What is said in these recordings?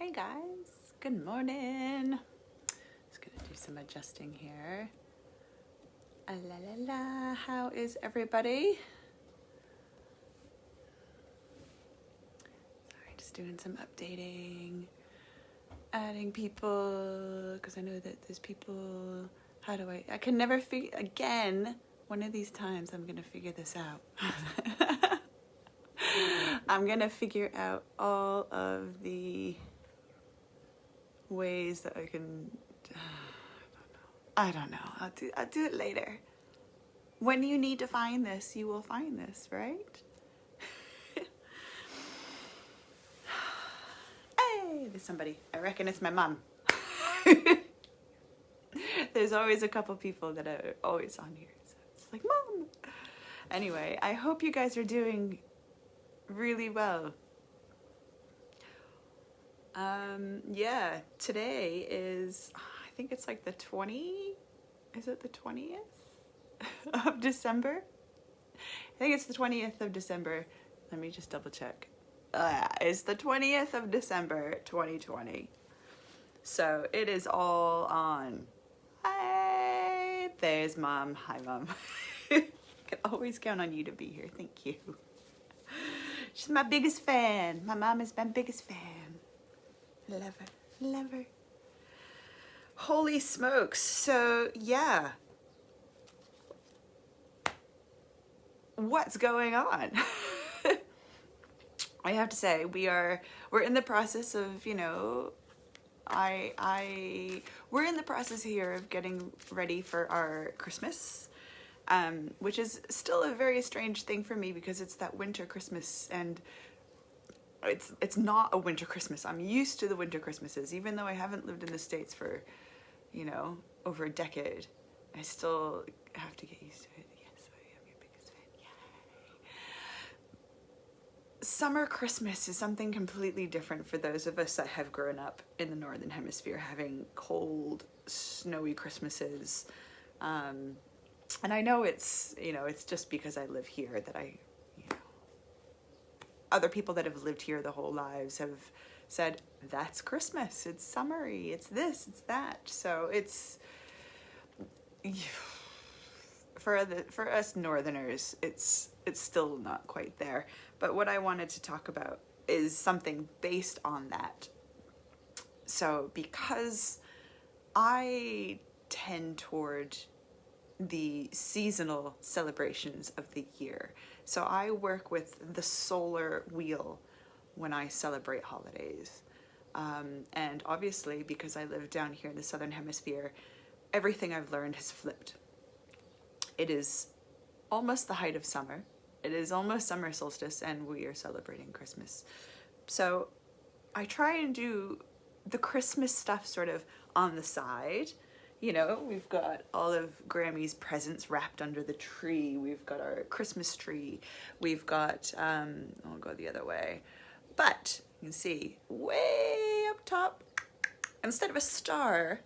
Hey guys, good morning. Just gonna do some adjusting here. La la la, how is everybody? Sorry, just doing some updating, adding people, because I know that there's people. How do I can never figure, again, one of these times I'm gonna figure this out. I'm gonna figure out all of the ways that I can, I don't know. I'll do it later. When you need to find this, you will find this, right? Hey, there's somebody. I reckon it's my mom. There's always a couple people that are always on here. So it's like, Mom. Anyway, I hope you guys are doing really well. Yeah, today is, I think it's like the 20th of December? I think it's the 20th of December. Let me just double check. It's the 20th of December, 2020. So it is all on. Hi, there's Mom. Hi, Mom. I can always count on you to be here. Thank you. She's my biggest fan. My mom is my biggest fan. Love her. Love her. Holy smokes. So, yeah. What's going on? I have to say, we're in the process of, we're in the process here of getting ready for our Christmas, which is still a very strange thing for me because it's that winter Christmas, and it's not a winter Christmas. I'm used to the winter Christmases, even though I haven't lived in the States for, over a decade. I still have to get used to it. Yes, I am your biggest fan. Yay. Summer Christmas is something completely different for those of us that have grown up in the Northern Hemisphere, having cold, snowy Christmases. And I know it's just because I live here that other people that have lived here the whole lives have said, that's Christmas, it's summery, it's this, it's that. So it's, for us Northerners, it's still not quite there. But what I wanted to talk about is something based on that. So because I tend toward the seasonal celebrations of the year. So I work with the solar wheel when I celebrate holidays. And obviously, because I live down here in the Southern Hemisphere, everything I've learned has flipped. It is almost the height of summer. It is almost summer solstice, and we are celebrating Christmas. So I try and do the Christmas stuff sort of on the side. We've got all of Grammy's presents wrapped under the tree. We've got our Christmas tree. We've got, I'll go the other way. But you can see way up top, instead of a star,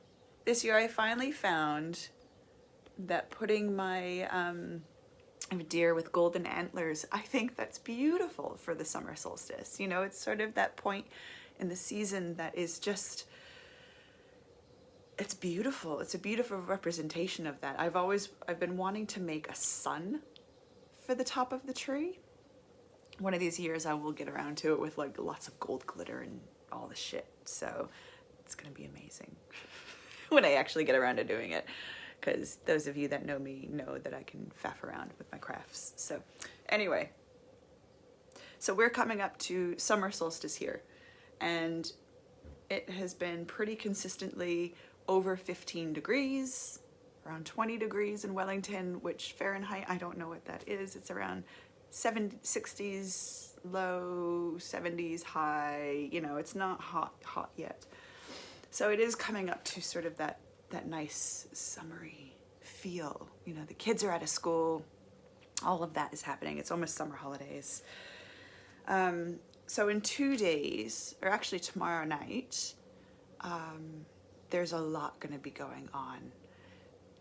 this year I finally found that putting my deer with golden antlers, I think that's beautiful for the summer solstice. It's sort of that point in the season that is just, it's beautiful. It's a beautiful representation of that. I've been wanting to make a sun for the top of the tree. One of these years I will get around to it with like lots of gold glitter and all the shit. So it's going to be amazing when I actually get around to doing it. Because those of you that know me know that I can faff around with my crafts. So anyway, so we're coming up to summer solstice here. And it has been pretty consistently over 15 degrees, around 20 degrees in Wellington, which Fahrenheit, I don't know what that is. It's around 60s, low 70s, high, it's not hot yet. So it is coming up to sort of that nice summery feel. The kids are out of school. All of that is happening. It's almost summer holidays. So in 2 days, or actually tomorrow night, there's a lot going to be going on.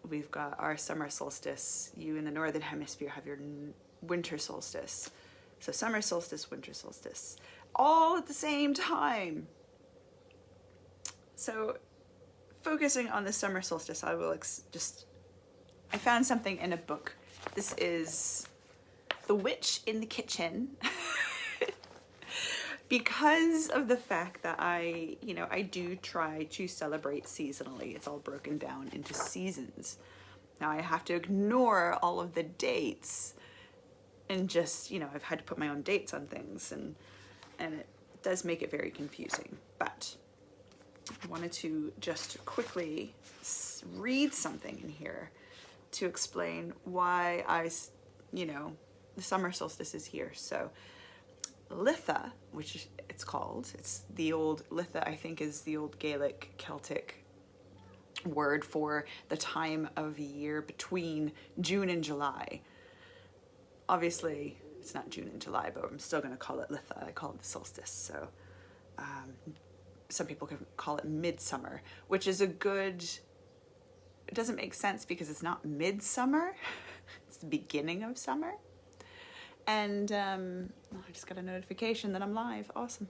We've got our summer solstice. You in the Northern Hemisphere have your winter solstice. So summer solstice, winter solstice, all at the same time. So focusing on the summer solstice, I will I found something in a book. This is The Witch in the Kitchen. Because of the fact that I do try to celebrate seasonally. It's all broken down into seasons. Now I have to ignore all of the dates and just, I've had to put my own dates on things, and it does make it very confusing. But I wanted to just quickly read something in here to explain why the summer solstice is here. So Litha, which it's called, it's the old Litha, I think, is the old Gaelic Celtic word for the time of year between June and July. Obviously, it's not June and July, but I'm still going to call it Litha. I call it the solstice. So some people can call it midsummer, which is it doesn't make sense because it's not midsummer. It's the beginning of summer. And I just got a notification that I'm live. Awesome.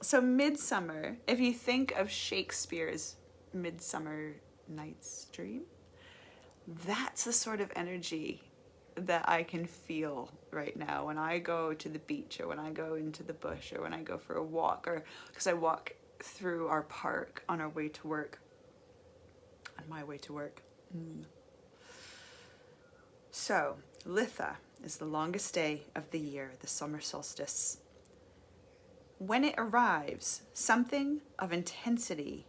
So midsummer, if you think of Shakespeare's Midsummer Night's Dream, that's the sort of energy that I can feel right now when I go to the beach, or when I go into the bush, or when I go for a walk, or because I walk through our park on our way to work, on my way to work. So, Litha is the longest day of the year, the summer solstice. When it arrives, something of intensity,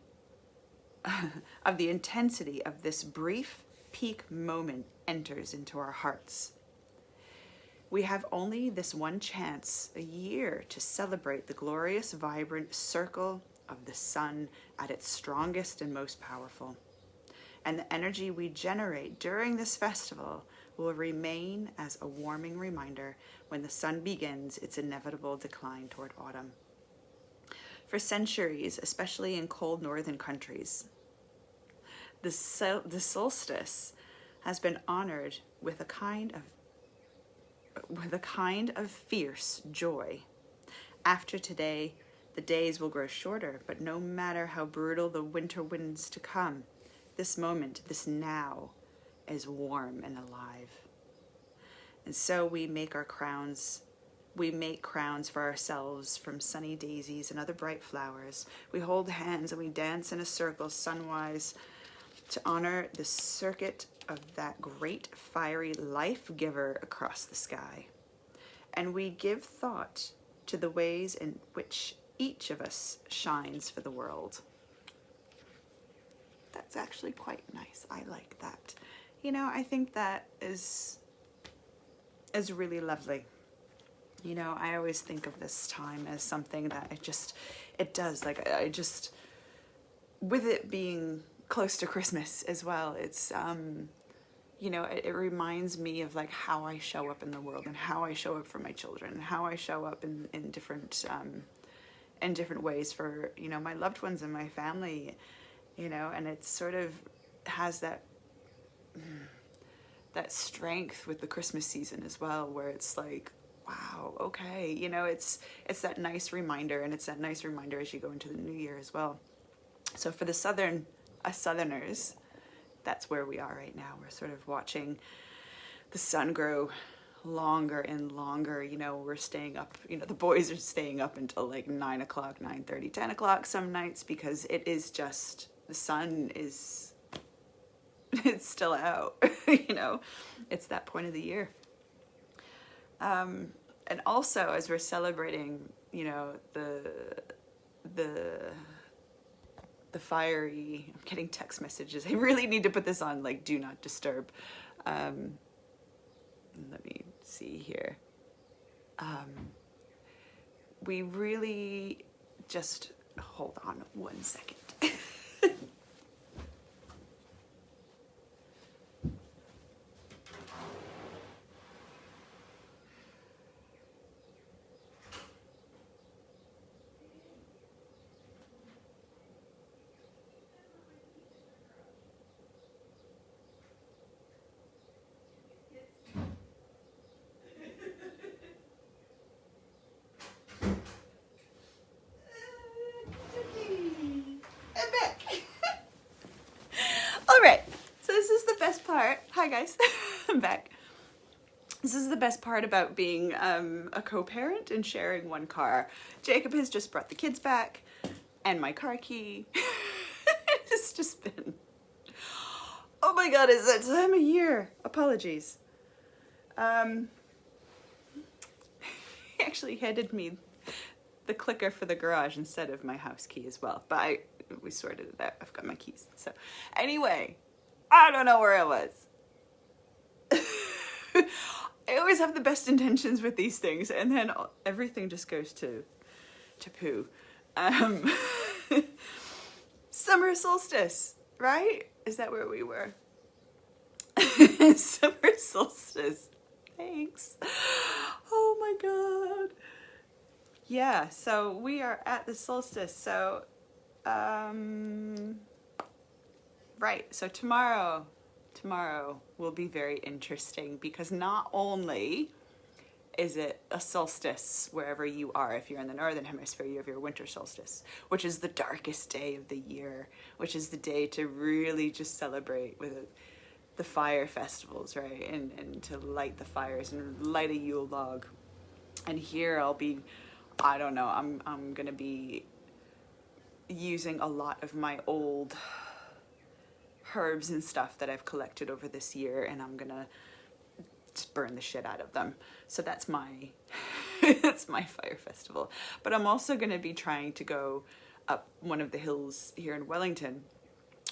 of the intensity of this brief peak moment enters into our hearts. We have only this one chance a year to celebrate the glorious, vibrant circle of the sun at its strongest and most powerful. And the energy we generate during this festival will remain as a warming reminder when the sun begins its inevitable decline toward autumn. For centuries, especially in cold northern countries, the solstice has been honored with a kind of fierce joy. After today, the days will grow shorter, but no matter how brutal the winter winds to come, this moment, this now, is warm and alive. And so we make crowns for ourselves from sunny daisies and other bright flowers. We hold hands and we dance in a circle sunwise to honor the circuit of that great fiery life giver across the sky. And we give thought to the ways in which each of us shines for the world. That's actually quite nice. I like that. I think that is really lovely. I always think of this time as something that with it being close to Christmas as well, it's, it reminds me of like how I show up in the world and how I show up for my children and how I show up in different ways for, my loved ones and my family, and it sort of has that strength with the Christmas season as well, where it's like, wow, okay, it's that nice reminder, and it's that nice reminder as you go into the new year as well. So for us Southerners, that's where we are right now. We're sort of watching the sun grow longer and longer. We're staying up, the boys are staying up until like 9 o'clock, 9:30, 10 o'clock some nights, because it is just, the sun is, it's still out, it's that point of the year. And also, as we're celebrating, the fiery, I'm getting text messages. I really need to put this on like do not disturb. Let me see here. We really just, hold on 1 second. Hi guys, I'm back. This is the best part about being a co-parent and sharing one car. Jacob has just brought the kids back and my car key. It's just been, oh my god, it's that time of year. Apologies. He actually handed me the clicker for the garage instead of my house key as well, but we sorted it out. I've got my keys. So anyway, I don't know where I was. I always have the best intentions with these things, and then everything just goes to poo. Summer solstice, right? Is that where we were? Summer solstice. Thanks. Oh my god. Yeah, so we are at the solstice. So, right. So tomorrow will be very interesting because not only is it a solstice wherever you are. If you're in the northern hemisphere, you have your winter solstice, which is the darkest day of the year, which is the day to really just celebrate with the fire festivals, right? And to light the fires and light a Yule log. And here I'll be, I don't know, I'm gonna be using a lot of my old herbs and stuff that I've collected over this year, and I'm gonna just burn the shit out of them. So that's my that's my fire festival. But I'm also gonna be trying to go up one of the hills here in Wellington,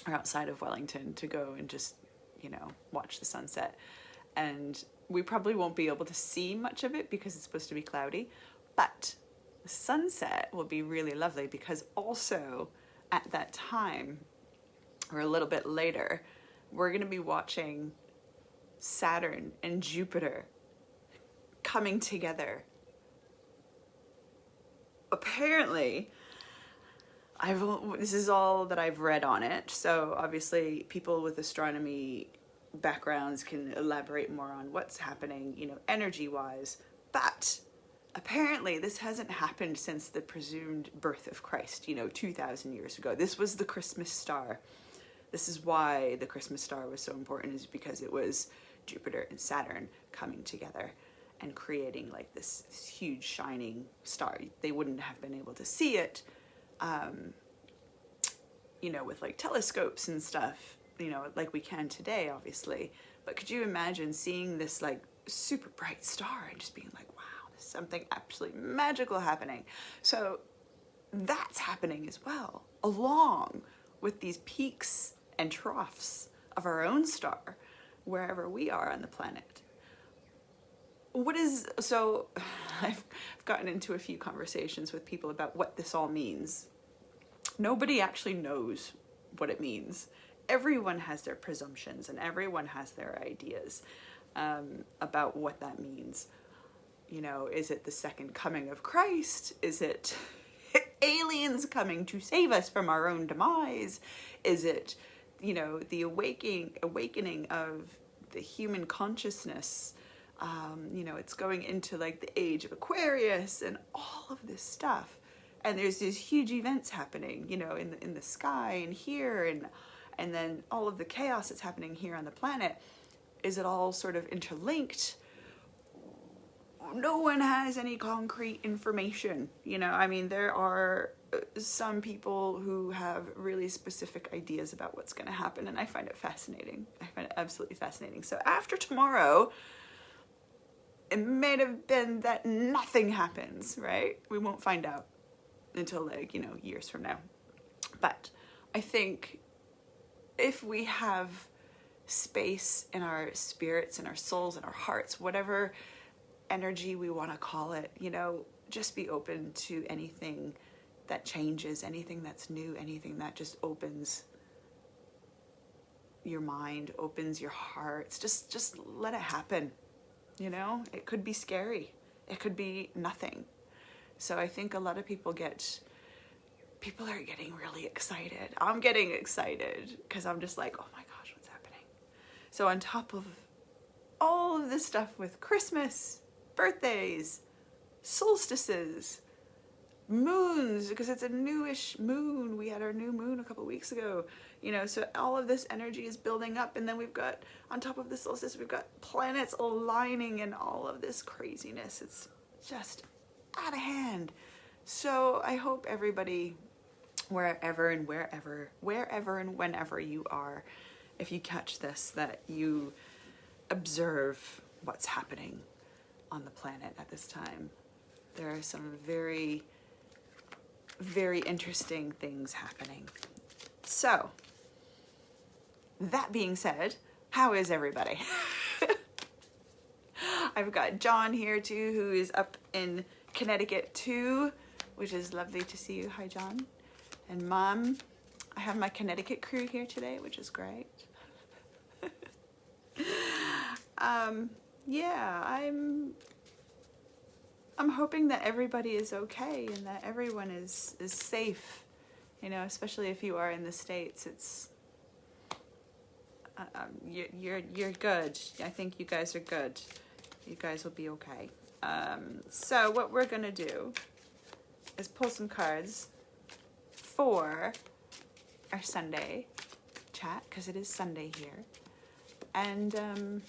or outside of Wellington, to go and just, you know, watch the sunset. And we probably won't be able to see much of it because it's supposed to be cloudy, but the sunset will be really lovely because also at that time, or a little bit later, we're going to be watching Saturn and Jupiter coming together. Apparently, this is all that I've read on it, so obviously people with astronomy backgrounds can elaborate more on what's happening, you know, energy-wise, but apparently this hasn't happened since the presumed birth of Christ, you know, 2,000 years ago. This was the Christmas star. This is why the Christmas star was so important, is because it was Jupiter and Saturn coming together and creating like this huge shining star. They wouldn't have been able to see it, you know, with like telescopes and stuff, you know, like we can today, obviously. But could you imagine seeing this like super bright star and just being like, wow, there's something absolutely magical happening? So that's happening as well, along with these peaks and troughs of our own star, wherever we are on the planet. So I've gotten into a few conversations with people about what this all means. Nobody actually knows what it means. Everyone has their presumptions and everyone has their ideas about what that means. You know, is it the second coming of Christ? Is it aliens coming to save us from our own demise? Is it, you know, the awakening of the human consciousness? You know, it's going into like the age of Aquarius and all of this stuff. And there's these huge events happening, you know, in the sky and here, and then all of the chaos that's happening here on the planet. Is it all sort of interlinked? No one has any concrete information, you know. I mean, there are some people who have really specific ideas about what's going to happen, and I find it fascinating. I find it absolutely fascinating. So after tomorrow, it may have been that nothing happens, right? We won't find out until, like, you know, years from now. But I think if we have space in our spirits, in our souls, in our hearts, whatever energy we want to call it, you know, just be open to anything that changes, anything that's new, anything that just opens your mind, opens your hearts. Just let it happen. You know, it could be scary. It could be nothing. So I think a lot of people are getting really excited. I'm getting excited because I'm just like, oh my gosh, what's happening? So on top of all of this stuff with Christmas, birthdays, solstices, moons, because it's a newish moon. We had our new moon a couple weeks ago, you know, so all of this energy is building up, and then we've got, on top of the solstice, we've got planets aligning and all of this craziness. It's just out of hand. So I hope everybody, wherever and whenever you are, if you catch this, that you observe what's happening on the planet at this time. There are some very, very interesting things happening. So, that being said, how is everybody? I've got John here too, who is up in Connecticut too, which is lovely to see you. Hi, John. And Mom, I have my Connecticut crew here today, which is great. Yeah, I'm hoping that everybody is okay and that everyone is safe, you know, especially if you are in the States. It's you're good. I think you guys are good. You guys will be okay. So what we're gonna do is pull some cards for our Sunday chat, because it is Sunday here. And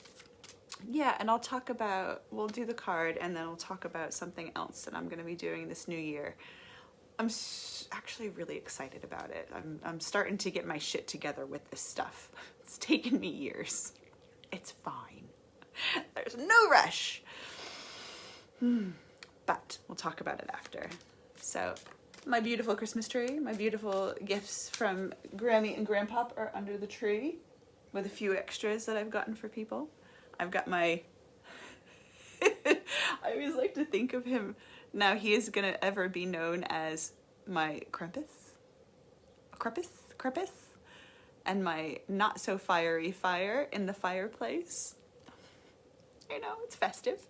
yeah, and I'll talk about, we'll do the card and then we'll talk about something else that I'm going to be doing this new year. I'm actually really excited about it. I'm starting to get my shit together with this stuff. It's taken me years. It's fine. There's no rush. But we'll talk about it after. So my beautiful Christmas tree, my beautiful gifts from Grammy and Grandpop are under the tree with a few extras that I've gotten for people. I've got my, I always like to think of him, now he is going to ever be known as my Krampus, and my not so fiery fire in the fireplace. You know, it's festive.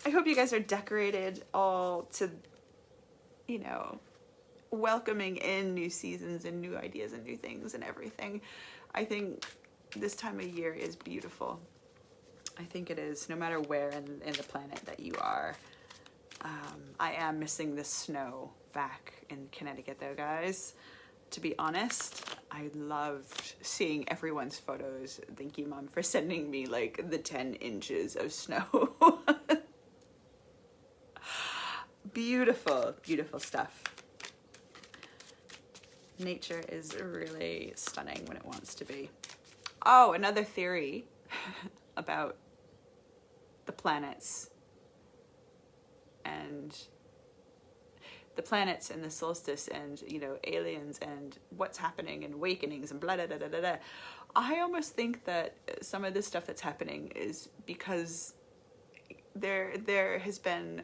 I hope you guys are decorated all to, you know, welcoming in new seasons and new ideas and new things and everything. I think this time of year is beautiful. I think it is, no matter where in the planet that you are. I am missing the snow back in Connecticut though, guys. To be honest, I loved seeing everyone's photos. Thank you, Mom, for sending me like the 10 inches of snow. Beautiful, beautiful stuff. Nature is really stunning when it wants to be. Oh, another theory about the planets and the solstice and, you know, aliens and what's happening and awakenings and blah, blah, blah, blah, blah. I almost think that some of this stuff that's happening is because there has been,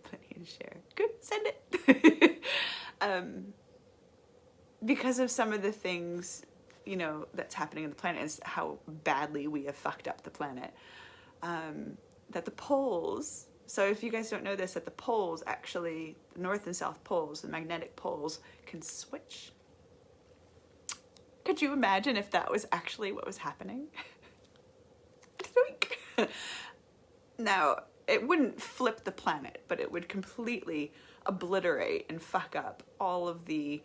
plenty to share. Good, send it. Because of some of the things, you know, that's happening in the planet, is how badly we have fucked up the planet. That the poles, so if you guys don't know this, that the poles actually, the North and South poles, the magnetic poles, can switch. Could you imagine if that was actually what was happening? Now, it wouldn't flip the planet, but it would completely obliterate and fuck up all of the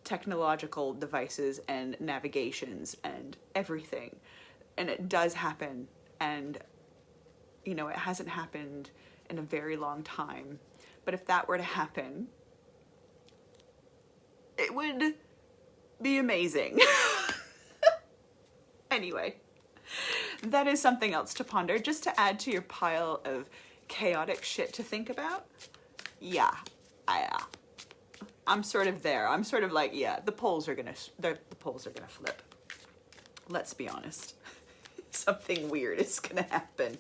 technological devices and navigations and everything. And it does happen, and you know, it hasn't happened in a very long time, but if that were to happen, it would be amazing. Anyway, that is something else to ponder, just to add to your pile of chaotic shit to think about. Yeah, I'm sort of there. I'm sort of like, yeah, the poles are gonna flip. Let's be honest. Something weird is gonna happen.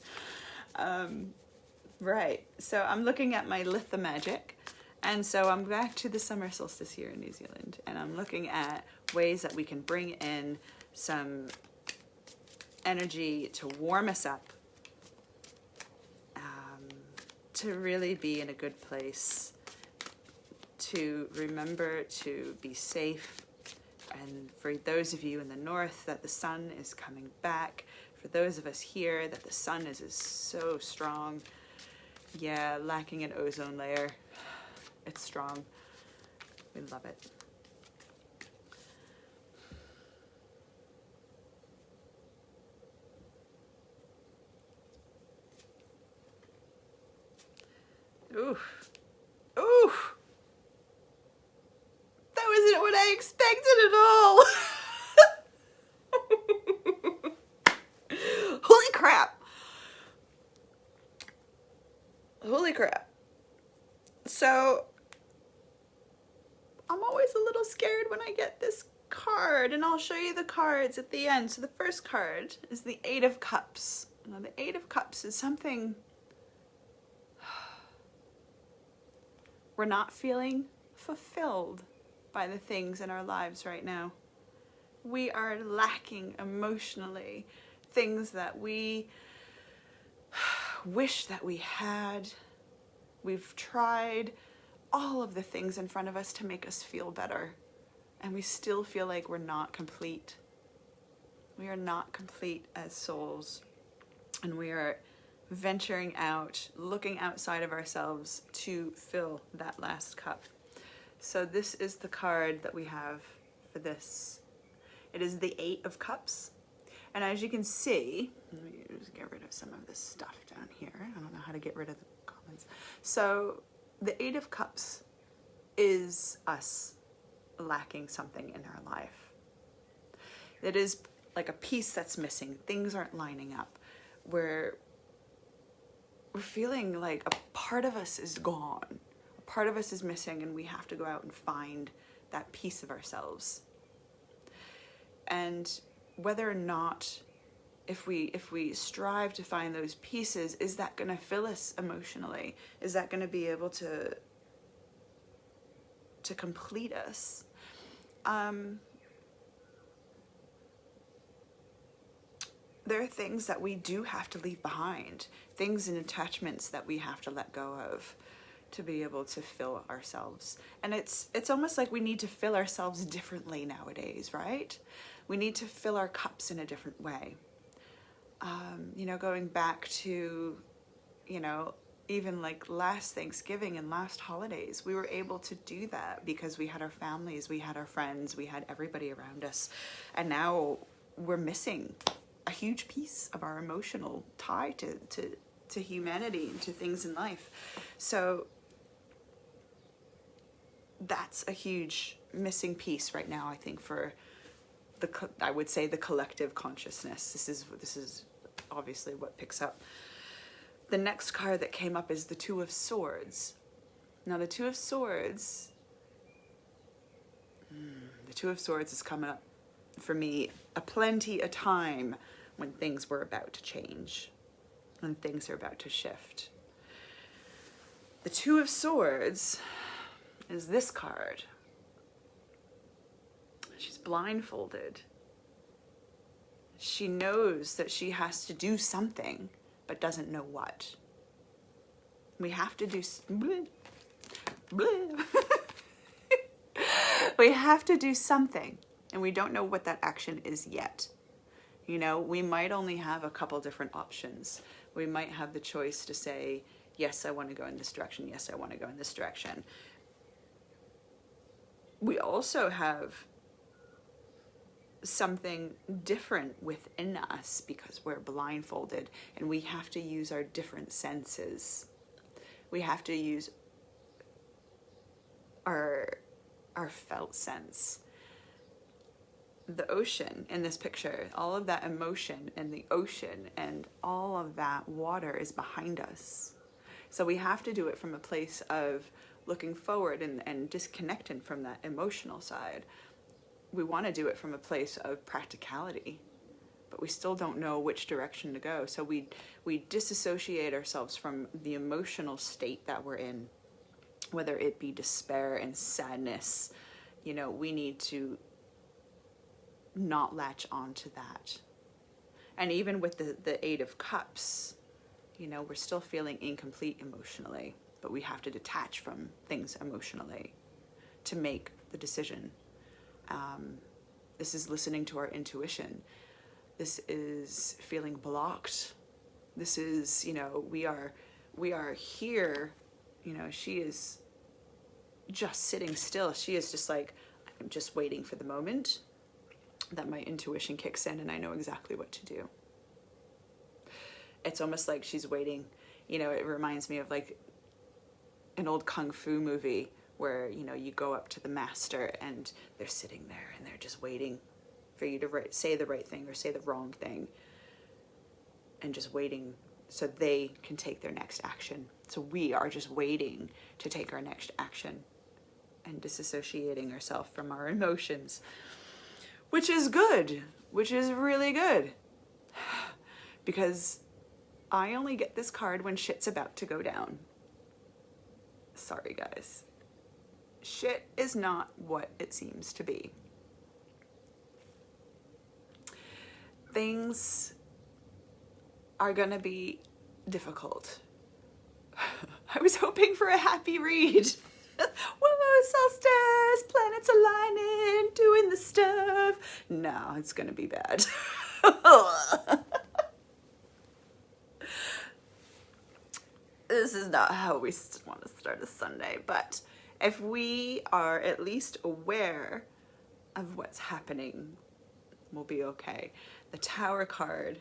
Right, so I'm looking at my Lithomagic, and so I'm back to the summer solstice here in New Zealand, and I'm looking at ways that we can bring in some energy to warm us up, to really be in a good place, to remember to be safe, and for those of you in the north, that the sun is coming back. For those of us here, that the sun is so strong. Yeah, lacking an ozone layer. It's strong. We love it. Oof. Oof. That wasn't what I expected at all. Holy crap. Holy crap. So, I'm always a little scared when I get this card, and I'll show you the cards at the end. So the first card is the Eight of Cups. Now the Eight of Cups is something we're not feeling fulfilled by the things in our lives right now. We are lacking emotionally things that we wish that we had. We've tried all of the things in front of us to make us feel better, and we still feel like we're not complete. We are not complete as souls, and we are venturing out, looking outside of ourselves to fill that last cup. So this is the card that we have for this. It is the Eight of Cups. And as you can see, let me just get rid of some of this stuff down here. I don't know how to get rid of the comments. So the Eight of Cups is us lacking something in our life. It is like a piece that's missing. Things aren't lining up. We're feeling like a part of us is gone. A part of us is missing, and we have to go out and find that piece of ourselves. And whether or not, if we strive to find those pieces, is that going to fill us emotionally? Is that going to be able to complete us? There are things that we do have to leave behind, things and attachments that we have to let go of to be able to fill ourselves. And it's almost like we need to fill ourselves differently nowadays, right? We need to fill our cups in a different way. Going back to, even like last Thanksgiving and last holidays, we were able to do that because we had our families, we had our friends, we had everybody around us. And now we're missing a huge piece of our emotional tie to humanity and to things in life. So that's a huge missing piece right now, I think, for I would say the collective consciousness. This is obviously what picks up. The next card that came up is the Two of Swords. Now the Two of Swords is coming up for me a time when things were about to change, when things are about to shift. The Two of Swords is this card. She's blindfolded. She knows that she has to do something, but doesn't know what. We have to do we have to do something, and we don't know what that action is yet. We might only have a couple different options. We might have the choice to say, yes, I want to go in this direction. Yes, I want to go in this direction. We also have something different within us because we're blindfolded, and we have to use our different senses. We have to use our felt sense. The ocean in this picture, all of that emotion and the ocean and all of that water is behind us. So we have to do it from a place of looking forward and disconnecting from that emotional side. We want to do it from a place of practicality, but we still don't know which direction to go. So we disassociate ourselves from the emotional state that we're in, whether it be despair and sadness. We need to not latch on to that. And even with the Eight of Cups, we're still feeling incomplete emotionally, but we have to detach from things emotionally to make the decision. This is listening to our intuition. This is feeling blocked. This is, we are we are here, you know, she is just sitting still. She is just like, I'm just waiting for the moment that my intuition kicks in and I know exactly what to do. It's almost like she's waiting. You know, it reminds me of like an old kung fu movie where, you know, you go up to the master and they're sitting there and they're just waiting for you to say the right thing or say the wrong thing, and just waiting so they can take their next action. So we are just waiting to take our next action and disassociating ourselves from our emotions, which is good, which is really good, because I only get this card when shit's about to go down. Sorry, guys. Shit is not what it seems to be. Things are gonna be difficult. I was hoping for a happy read. Whoa, solstice, planets aligning, doing the stuff. No, it's gonna be bad. This is not how we want to start a Sunday, but if we are at least aware of what's happening, we'll be okay. The Tower card.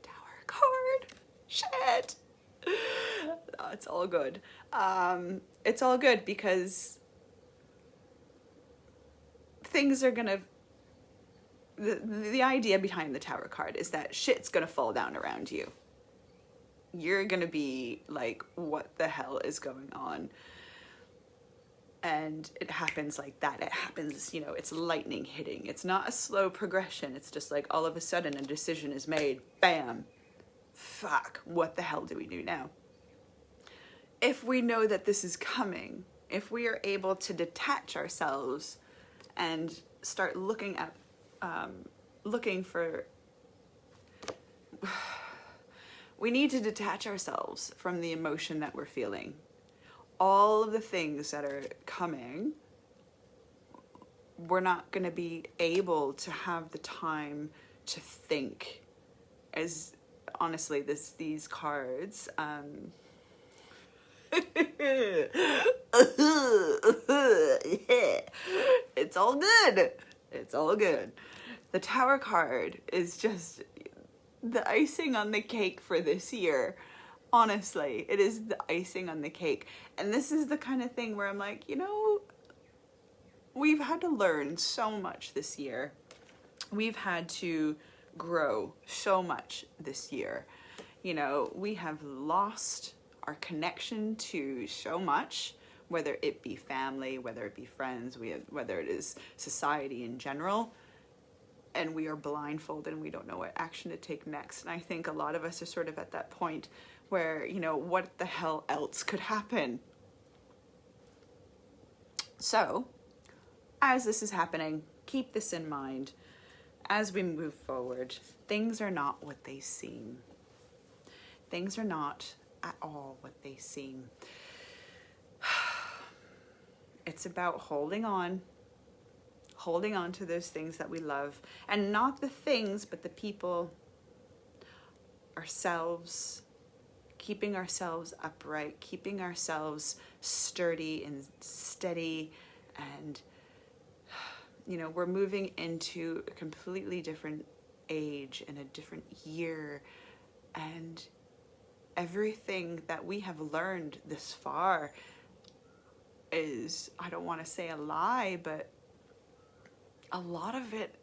Tower card. Shit. No, it's all good. It's all good because things are gonna... The idea behind the Tower card is that shit's gonna fall down around you. You're gonna be like, what the hell is going on? And it happens like that. It happens, you know, it's lightning hitting. It's not a slow progression. It's just like all of a sudden a decision is made. Bam. Fuck. What the hell do we do now? If we know that this is coming, if we are able to detach ourselves and start looking at, looking for... We need to detach ourselves from the emotion that we're feeling. All of the things that are coming, we're not going to be able to have the time to think. As honestly, these cards, it's all good. It's all good. The Tower card is just the icing on the cake for this year. Honestly, it is the icing on the cake. And this is the kind of thing where I'm like, you know, we've had to learn so much this year. We've had to grow so much this year. You know, we have lost our connection to so much, whether it be family, whether it be friends, whether it is society in general. And we are blindfolded and we don't know what action to take next. And I think a lot of us are sort of at that point where, you know, what the hell else could happen? So, as this is happening, keep this in mind. As we move forward, things are not what they seem. Things are not at all what they seem. It's about holding on to those things that we love, and not the things, but the people, ourselves, keeping ourselves upright, keeping ourselves sturdy and steady. And, you know, we're moving into a completely different age and a different year, and everything that we have learned this far is, I don't want to say a lie, but a lot of it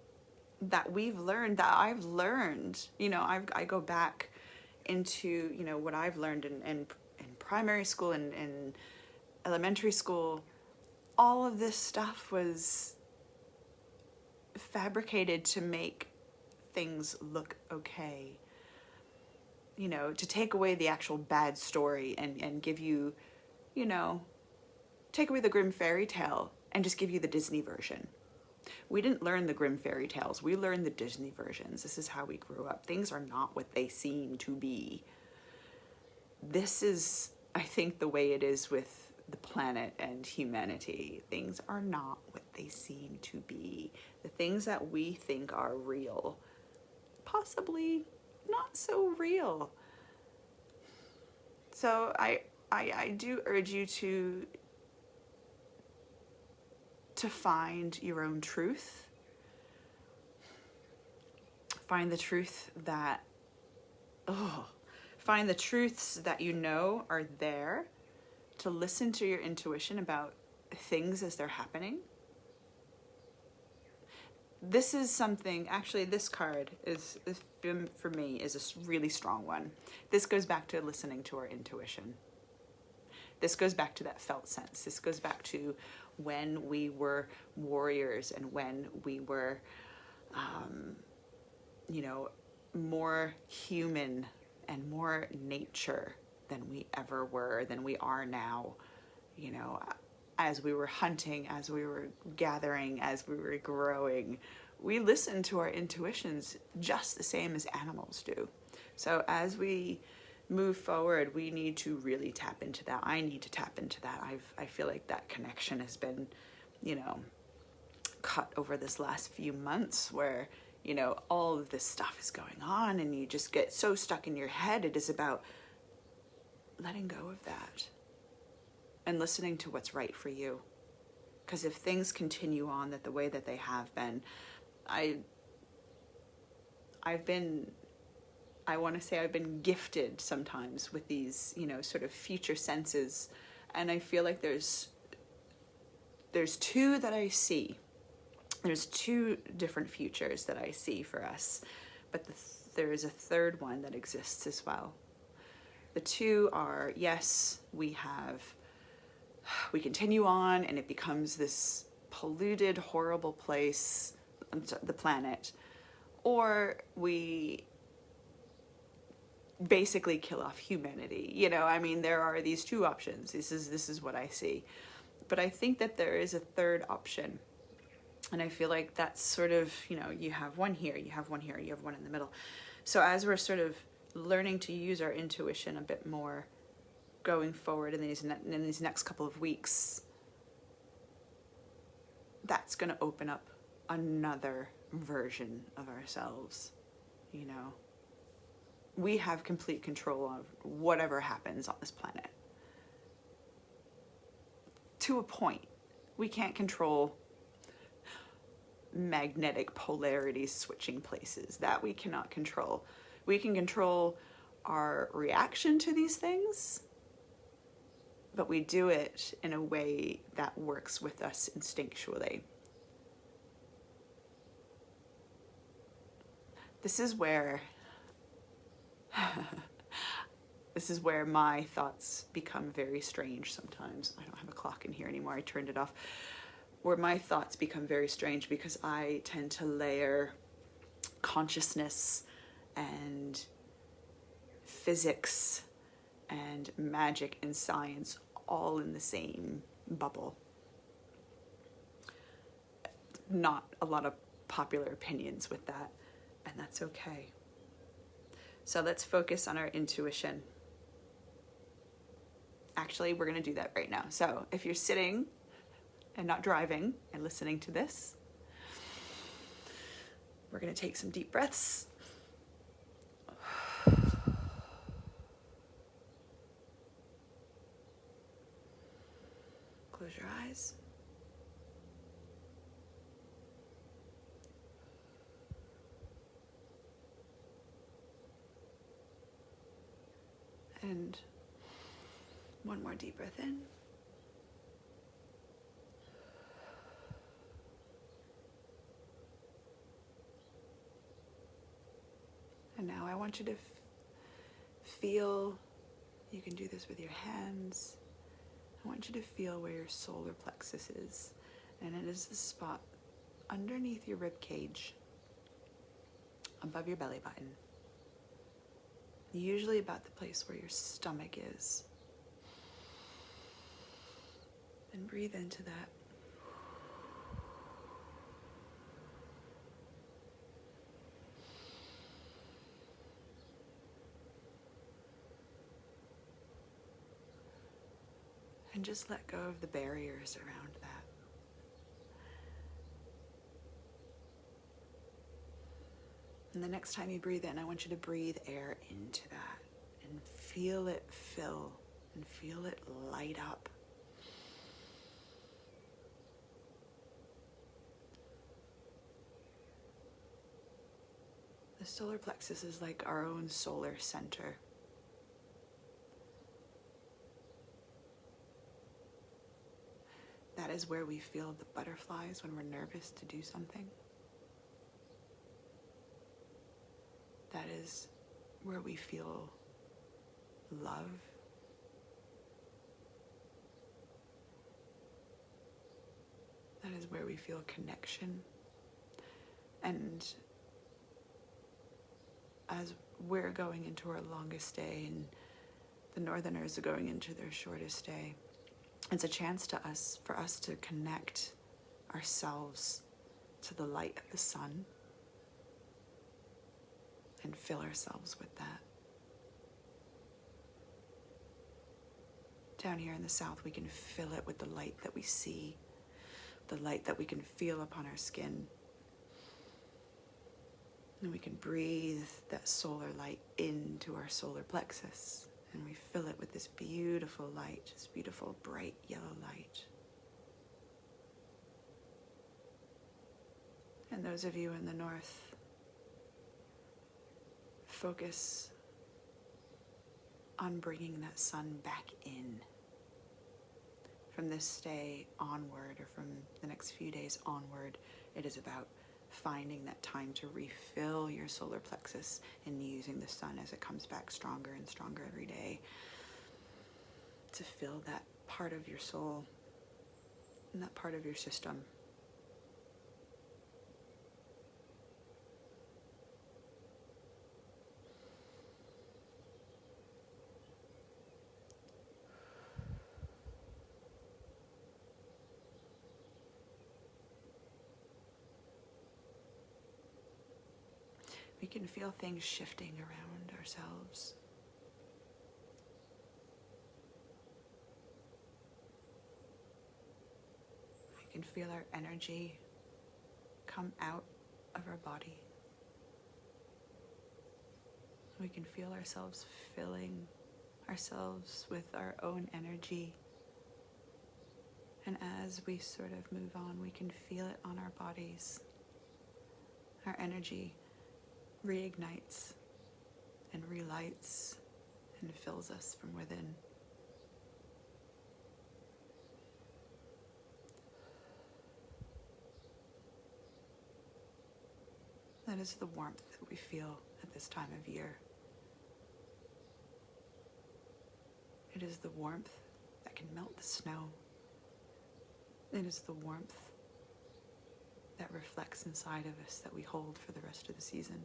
that we've learned, that I've learned, you know, I go back into, you know, what I've learned in primary school and in elementary school. All of this stuff was fabricated to make things look okay. You know, to take away the actual bad story and give you, you know, take away the grim fairy tale and just give you the Disney version. We didn't learn the grim fairy tales. We learned the Disney versions. This is how we grew up. Things are not what they seem to be. This is, I think, the way it is with the planet and humanity. Things are not what they seem to be. The things that we think are real, possibly not so real. So I do urge you to find your own truth. Find the truth that, find the truths that you know are there, to listen to your intuition about things as they're happening. This is something, actually this card is for me, is a really strong one. This goes back to listening to our intuition. This goes back to that felt sense. This goes back to when we were warriors and when we were, more human and more nature than we ever were, than we are now. As we were hunting, as we were gathering, as we were growing, we listened to our intuitions just the same as animals do. So as we move forward, we need to really tap into that. I need to tap into that. I feel like that connection has been, cut over this last few months, where, all of this stuff is going on and you just get so stuck in your head. It is about letting go of that and listening to what's right for you. Because if things continue on the way that they have been, I want to say I've been gifted sometimes with these, sort of future senses. And I feel like there's two that I see. There's two different futures that I see for us. But there is a third one that exists as well. The two are, yes, we continue on and it becomes this polluted, horrible place, the planet, or we basically kill off humanity. There are these two options. This is what I see. But I think that there is a third option. And I feel like that's sort of, you have one here, you have one here, you have one in the middle. So as we're sort of learning to use our intuition a bit more going forward in these next couple of weeks, that's going to open up another version of ourselves. We have complete control of whatever happens on this planet. To a point. We can't control magnetic polarities switching places. That we cannot control. We can control our reaction to these things, but we do it in a way that works with us instinctually. This is where my thoughts become very strange sometimes. I don't have a clock in here anymore. I turned it off. Where my thoughts become very strange, because I tend to layer consciousness and physics and magic and science all in the same bubble. Not a lot of popular opinions with that, and that's okay. So let's focus on our intuition. Actually, we're going to do that right now. So if you're sitting and not driving and listening to this, we're going to take some deep breaths. Close your eyes. And one more deep breath in. And now I want you to feel, you can do this with your hands. I want you to feel where your solar plexus is. And it is the spot underneath your rib cage, above your belly button. Usually about the place where your stomach is. And breathe into that. And just let go of the barriers around that. And the next time you breathe in, I want you to breathe air into that and feel it fill and feel it light up. The solar plexus is like our own solar center. That is where we feel the butterflies when we're nervous to do something. That is where we feel love. That is where we feel connection. And as we're going into our longest day and the Northerners are going into their shortest day, it's a chance for us to connect ourselves to the light of the sun and fill ourselves with that. Down here in the south, we can fill it with the light that we see, the light that we can feel upon our skin. And we can breathe that solar light into our solar plexus. And we fill it with this beautiful light, this beautiful bright yellow light. And those of you in the north, focus on bringing that sun back in. From this day onward, or from the next few days onward, it is about finding that time to refill your solar plexus and using the sun as it comes back stronger and stronger every day to fill that part of your soul and that part of your system. We can feel things shifting around ourselves. We can feel our energy come out of our body. We can feel ourselves filling ourselves with our own energy. And as we sort of move on, we can feel it on our bodies. Our energy reignites and relights and fills us from within. That is the warmth that we feel at this time of year. It is the warmth that can melt the snow. It is the warmth that reflects inside of us that we hold for the rest of the season.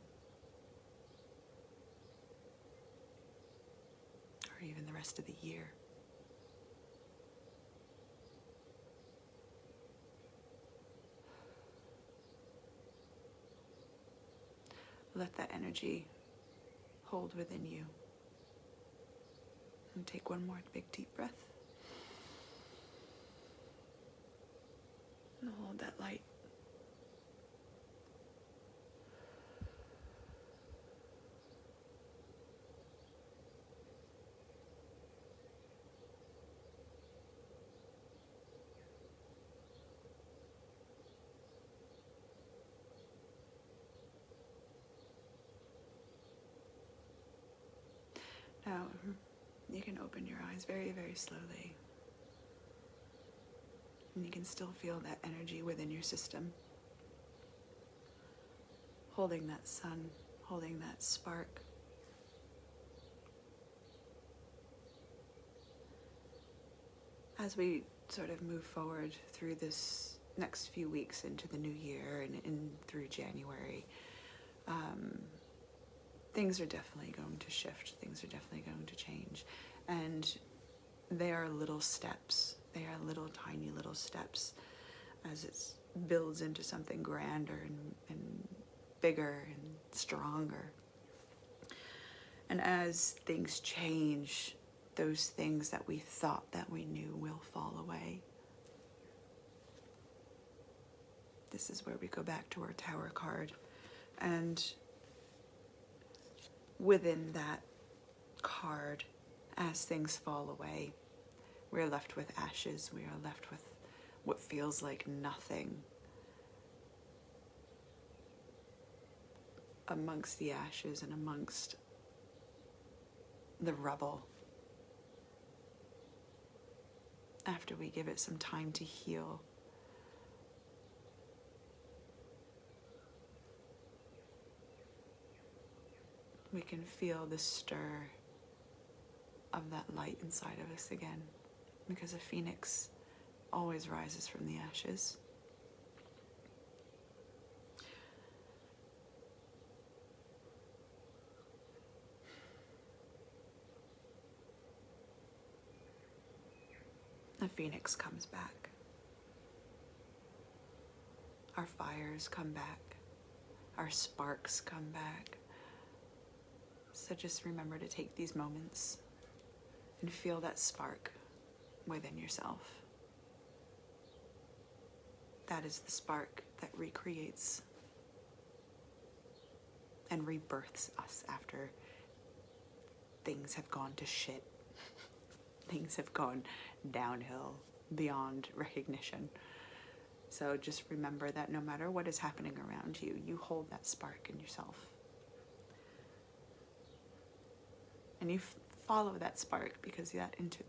Or even the rest of the year. Let that energy hold within you. And take one more big deep breath. And hold that light. Now, you can open your eyes very, very slowly. And you can still feel that energy within your system. Holding that sun, holding that spark. As we sort of move forward through this next few weeks into the new year and in through January, things are definitely going to shift. Things are definitely going to change. And they are little steps. They are little tiny little steps as it builds into something grander and bigger and stronger. And as things change, those things that we thought that we knew will fall away. This is where we go back to our Tower card. And within that card as things fall away, we are left with ashes. We are left with what feels like nothing. Amongst the ashes and amongst the rubble. After we give it some time to heal. We can feel the stir of that light inside of us again, because a phoenix always rises from the ashes. The phoenix comes back. Our fires come back. Our sparks come back. So just remember to take these moments and feel that spark within yourself. That is the spark that recreates and rebirths us after things have gone to shit. Things have gone downhill beyond recognition. So just remember that no matter what is happening around you, you hold that spark in yourself. And you follow that spark, because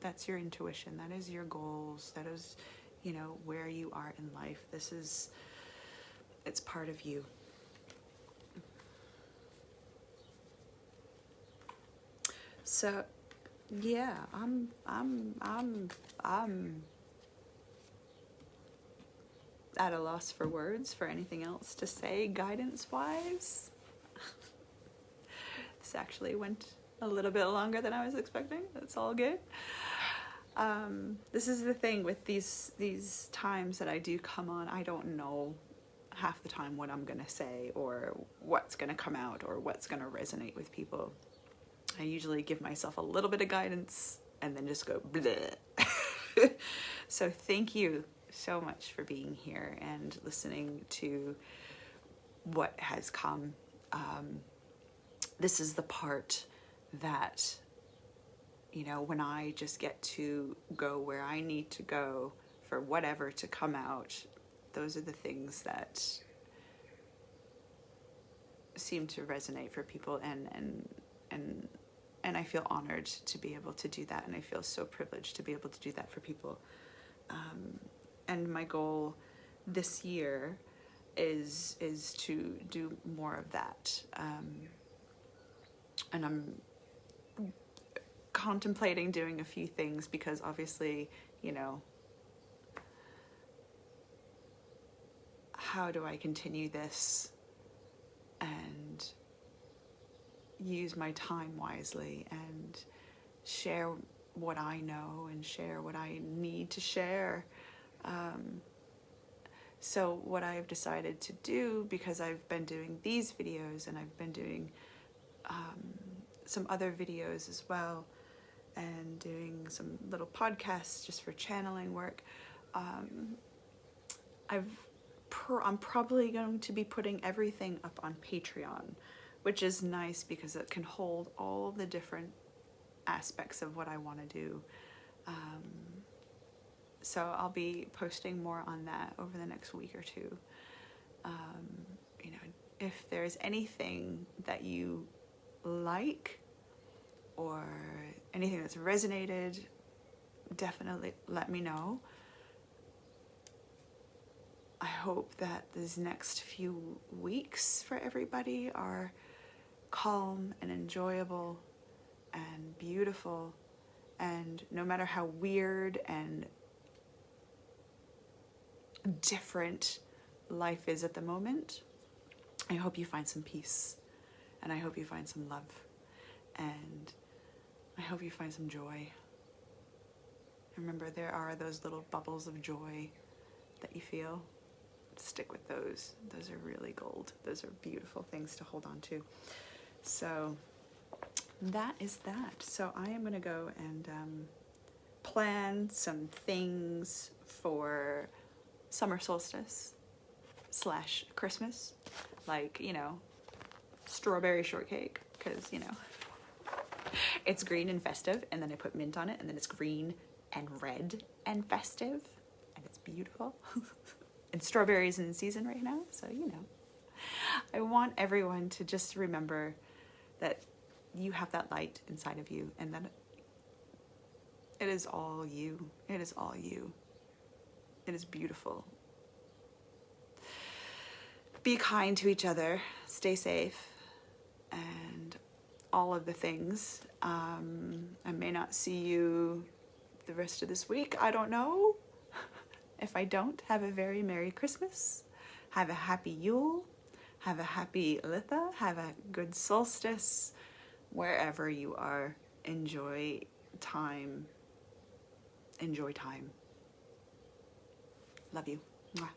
that's your intuition. That is your goals. That is, where you are in life. It's part of you. So, yeah, I'm at a loss for words for anything else to say guidance-wise. This actually went a little bit longer than I was expecting. That's all good. This is the thing with these times that I do come on. I don't know half the time what I'm gonna say or what's gonna come out or what's gonna resonate with people. I usually give myself a little bit of guidance and then just go bleh. So thank you so much for being here and listening to what has come. This is the part that, when I just get to go where I need to go for whatever to come out, those are the things that seem to resonate for people, and I feel honored to be able to do that, and I feel so privileged to be able to do that for people. And my goal this year is to do more of that. And I'm contemplating doing a few things because obviously, how do I continue this and use my time wisely and share what I know and share what I need to share. So what I've decided to do, because I've been doing these videos and I've been doing some other videos as well, and doing some little podcasts just for channeling work, I'm probably going to be putting everything up on Patreon, which is nice because it can hold all the different aspects of what I want to do. So I'll be posting more on that over the next week or two. If there's anything that you like or anything that's resonated, definitely let me know. I hope that these next few weeks for everybody are calm and enjoyable and beautiful, and no matter how weird and different life is at the moment, I hope you find some peace, and I hope you find some love, and I hope you find some joy. Remember, there are those little bubbles of joy that you feel. Stick with those. Those are really gold. Those are beautiful things to hold on to. So that is that. So I am going to go and plan some things for summer solstice / Christmas, like, strawberry shortcake, because, It's green and festive, and then I put mint on it, and then it's green and red and festive, and it's beautiful. And strawberries in season right now, so you know. I want everyone to just remember that you have that light inside of you, and that it is all you. It is all you. It is beautiful. Be kind to each other, stay safe, and all of the things. I may not see you the rest of this week. I don't know. If I don't, have a very Merry Christmas. Have a happy Yule. Have a happy Litha. Have a good solstice. Wherever you are, enjoy time. Enjoy time. Love you. Mwah.